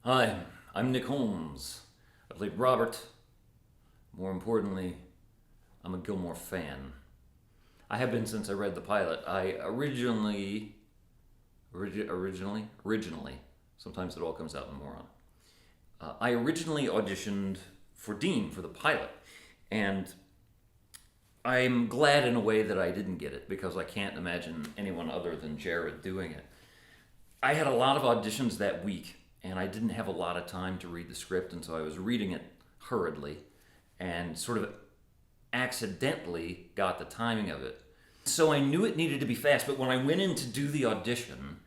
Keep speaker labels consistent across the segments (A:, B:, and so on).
A: Hi, I'm Nick Holmes. I played Robert. More importantly, I'm a Gilmore fan. I have been since I read the pilot. I originally, sometimes it all comes out in moron. I originally auditioned for Dean for the pilot, and I'm glad in a way that I didn't get it because I can't imagine anyone other than Jared doing it. I had a lot of auditions that week, and I didn't have a lot of time to read the script, and so I was reading it hurriedly and sort of accidentally got the timing of it. So I knew it needed to be fast, but when I went in to do the audition,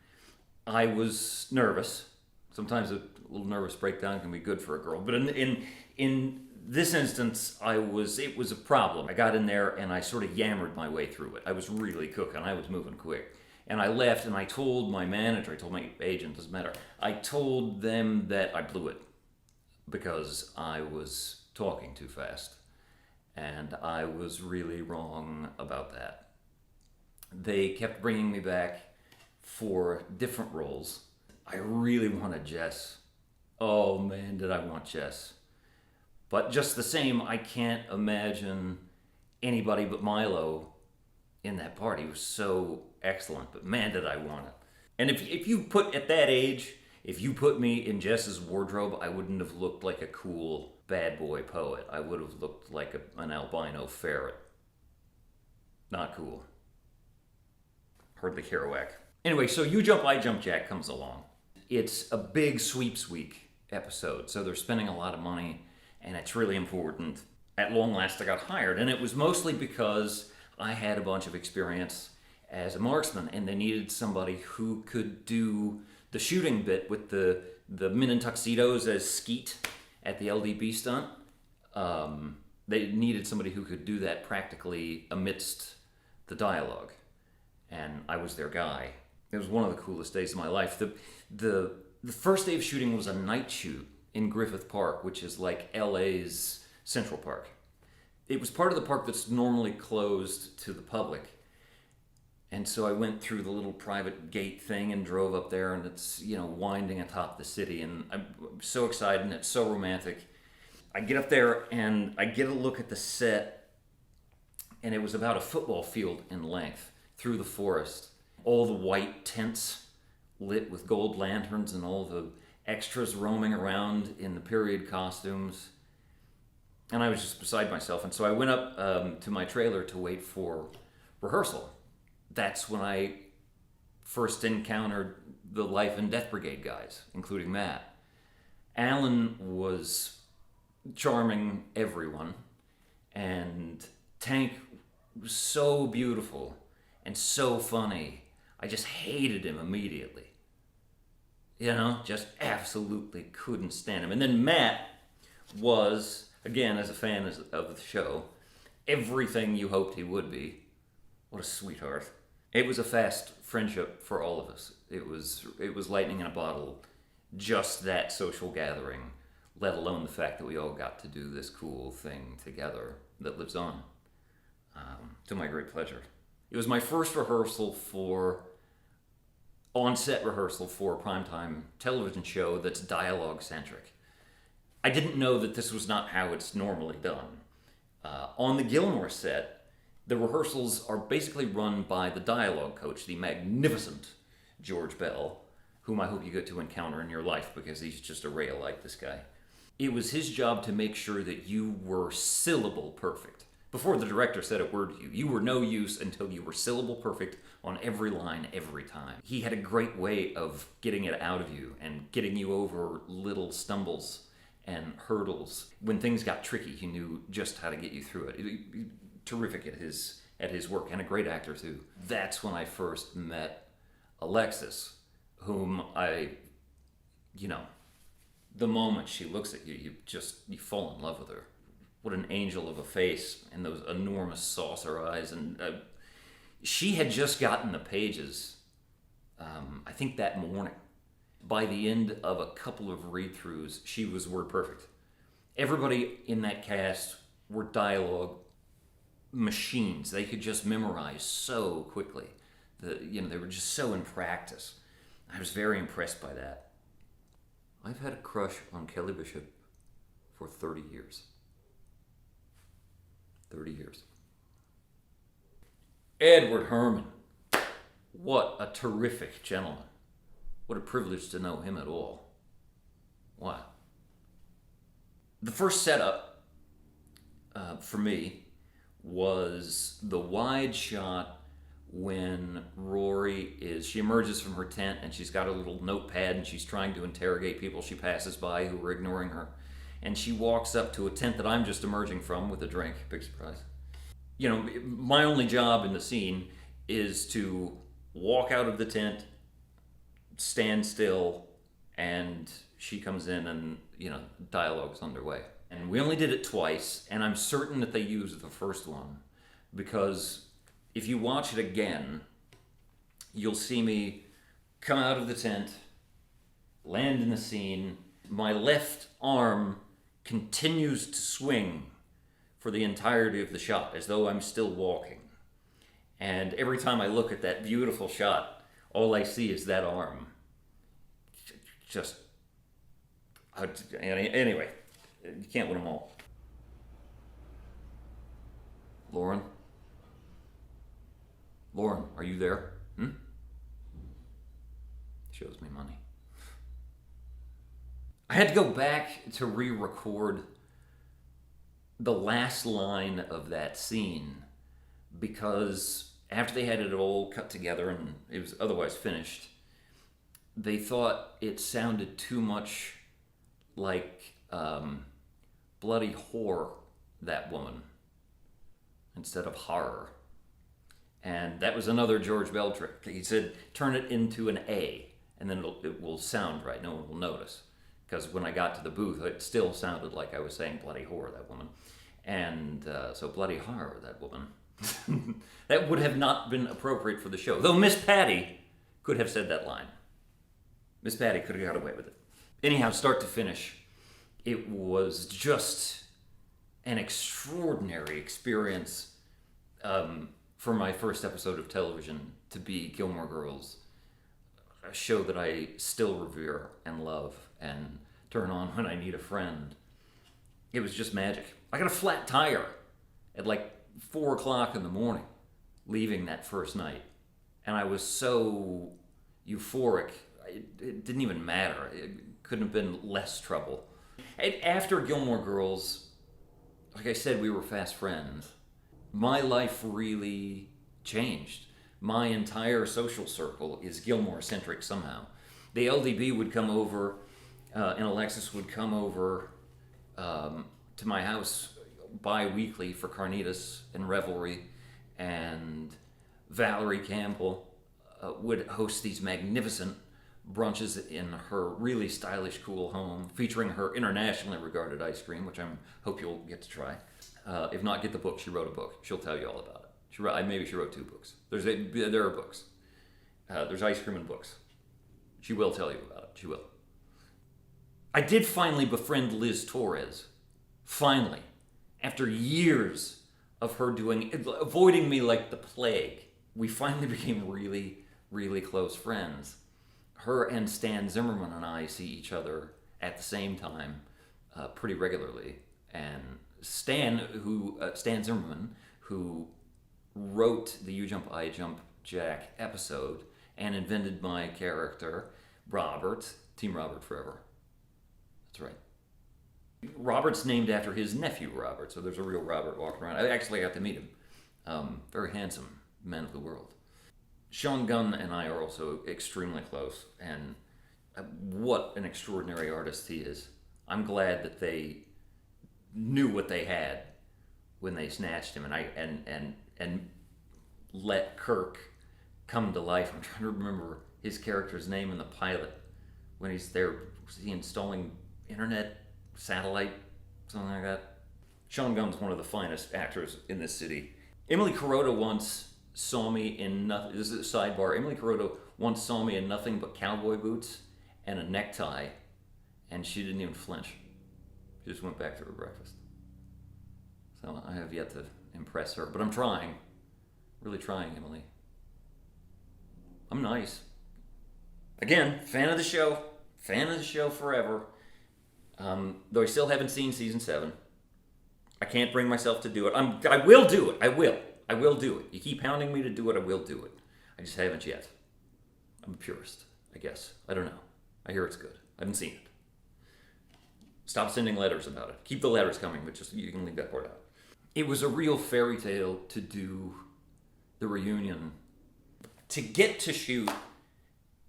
A: I was nervous. Sometimes a little nervous breakdown can be good for a girl, but in this instance, it was a problem. I got in there and I sort of yammered my way through it. I was really cooking. I was moving quick. And I left and I told my manager, I told my agent, doesn't matter. I told them that I blew it because I was talking too fast. And I was really wrong about that. They kept bringing me back for different roles. I really wanted Jess. Oh man, did I want Jess. But just the same, I can't imagine anybody but Milo in that part. He was so excellent, but man, did I want it. And if you put, at that age, if you put me in Jess's wardrobe, I wouldn't have looked like a cool bad boy poet. I would have looked like an albino ferret. Not cool. Heard the Kerouac. Anyway, so You Jump, I Jump Jack comes along. It's a big sweeps week episode, so they're spending a lot of money, and it's really important. At long last, I got hired, and it was mostly because I had a bunch of experience as a marksman, and they needed somebody who could do the shooting bit with the men in tuxedos as skeet at the LDB stunt. They needed somebody who could do that practically amidst the dialogue, and I was their guy. It was one of the coolest days of my life. The first day of shooting was a night shoot in Griffith Park, which is like LA's Central Park. It was part of the park that's normally closed to the public. And so I went through the little private gate thing and drove up there, and it's, winding atop the city. And I'm so excited, and it's so romantic. I get up there, and I get a look at the set, and it was about a football field in length through the forest. All the white tents lit with gold lanterns and all the extras roaming around in the period costumes. And I was just beside myself. And so I went up to my trailer to wait for rehearsal. That's when I first encountered the Life and Death Brigade guys, including Matt. Alan was charming everyone, and Tank was so beautiful and so funny. I just hated him immediately. Just absolutely couldn't stand him. And then Matt was, again, as a fan of the show, everything you hoped he would be. What a sweetheart. It was a fast friendship for all of us. It was lightning in a bottle, just that social gathering, let alone the fact that we all got to do this cool thing together that lives on, to my great pleasure. It was my first on-set rehearsal for a primetime television show that's dialogue-centric. I didn't know that this was not how it's normally done. On the Gilmore set, the rehearsals are basically run by the dialogue coach, the magnificent George Bell, whom I hope you get to encounter in your life because he's just a ray of light, this guy. It was his job to make sure that you were syllable perfect. Before the director said a word to you, you were no use until you were syllable perfect on every line, every time. He had a great way of getting it out of you and getting you over little stumbles and hurdles. When things got tricky, he knew just how to get you through it. Terrific at his work, and a great actor too. That's when I first met Alexis, whom the moment she looks at you, you fall in love with her. What an angel of a face and those enormous saucer eyes. And she had just gotten the pages, I think that morning. By the end of a couple of read-throughs, she was word perfect. Everybody in that cast were dialogue machines. They could just memorize so quickly. They were just so in practice. I was very impressed by that. I I've had a crush on Kelly Bishop for 30 years. 30 years. Edward Herrmann. What a terrific gentleman. What a privilege to know him at all. Wow. The first setup for me was the wide shot when she emerges from her tent and she's got a little notepad and she's trying to interrogate people she passes by who are ignoring her. And she walks up to a tent that I'm just emerging from with a drink. Big surprise. You know, my only job in the scene is to walk out of the tent, stand still, and she comes in and, dialogue's underway. And we only did it twice, and I'm certain that they used the first one because if you watch it again, you'll see me come out of the tent, land in the scene. My left arm continues to swing for the entirety of the shot as though I'm still walking. And every time I look at that beautiful shot, all I see is that arm. Anyway, you can't win them all. Lauren, are you there? Shows me money. I had to go back to re-record the last line of that scene because after they had it all cut together and it was otherwise finished, they thought it sounded too much like bloody whore, that woman, instead of horror. And that was another George Bell trick. He said, turn it into an A, and then it will sound right. No one will notice. Because when I got to the booth, it still sounded like I was saying bloody whore, that woman. And so bloody horror, that woman. That would have not been appropriate for the show. Though Miss Patty could have said that line. Miss Patty could have got away with it. Anyhow, start to finish, it was just an extraordinary experience for my first episode of television to be Gilmore Girls, a show that I still revere and love and turn on when I need a friend. It was just magic. I got a flat tire at like 4 o'clock in the morning, leaving that first night. And I was so euphoric, it didn't even matter. It couldn't have been less trouble. And after Gilmore Girls, like I said, we were fast friends. My life really changed. My entire social circle is Gilmore-centric somehow. The LDB would come over, and Alexis would come over to my house bi-weekly for carnitas and revelry, and Valerie Campbell would host these magnificent brunches in her really stylish, cool home, featuring her internationally regarded ice cream, which I hope you'll get to try. If not, get the book. She wrote a book. She'll tell you all about it. Maybe she wrote 2 books. There are books. There's ice cream and books. She will tell you about it. She will. I did finally befriend Liz Torres. Finally. After years of her avoiding me like the plague, we finally became really, really close friends. Her and Stan Zimmerman and I see each other at the same time pretty regularly. And Stan Zimmerman, who wrote the You Jump, I Jump, Jack episode and invented my character, Robert, Team Robert forever. That's right. Robert's named after his nephew, Robert, so there's a real Robert walking around. I actually got to meet him. Very handsome man of the world. Sean Gunn and I are also extremely close, and what an extraordinary artist he is. I'm glad that they knew what they had when they snatched him, and let Kirk come to life. I'm trying to remember his character's name in the pilot when he's there. Was he installing internet, satellite, something like that? Sean Gunn's one of the finest actors in this city. Emily Kuroda once saw me in nothing. This is a sidebar. Emily Kuroda once saw me in nothing but cowboy boots and a necktie, and she didn't even flinch. She just went back to her breakfast. So I have yet to impress her, but I'm trying. Really trying, Emily. I'm nice. Again, fan of the show, Fan of the show forever. Though I still haven't seen season 7. I can't bring myself to do it. I will do it. I will. I will do it. You keep hounding me to do it, I will do it. I just haven't yet. I'm a purist, I guess. I don't know. I hear it's good. I haven't seen it. Stop sending letters about it. Keep the letters coming, but just you can leave that part out. It was a real fairy tale to do the reunion. To get to shoot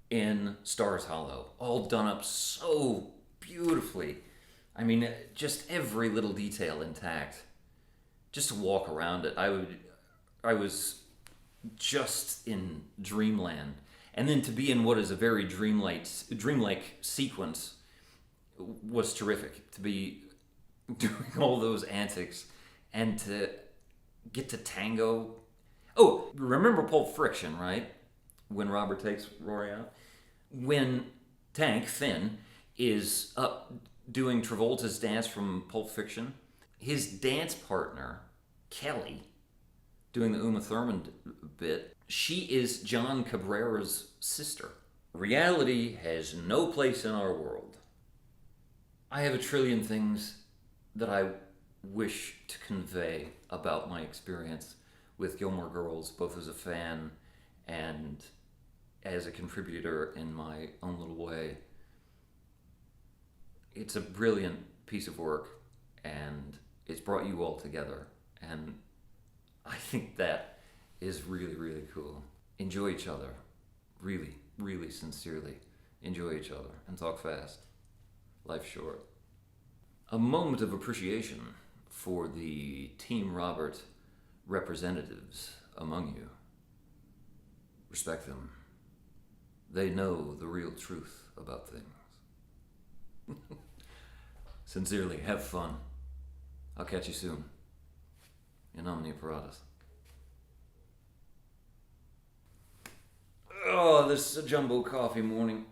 A: in Stars Hollow, all done up so beautifully. I mean, just every little detail intact. Just to walk around it, I was just in dreamland. And then to be in what is a very dreamlike sequence was terrific. To be doing all those antics and to get to tango. Oh, remember Pulp Friction, right? When Robert takes Rory out? When Finn, is up doing Travolta's dance from Pulp Fiction, his dance partner, Kelly, doing the Uma Thurman bit, she is John Cabrera's sister. Reality has no place in our world. I have a trillion things that I wish to convey about my experience with Gilmore Girls, both as a fan and as a contributor in my own little way. It's a brilliant piece of work, and it's brought you all together, and I think that is really, really cool. Enjoy each other. Really, really sincerely enjoy each other, and talk fast. Life's short. A moment of appreciation for the Team Robert representatives among you. Respect them. They know the real truth about things. Sincerely, have fun. I'll catch you soon. In omnia, paratus. Oh, this is a jumbo coffee morning.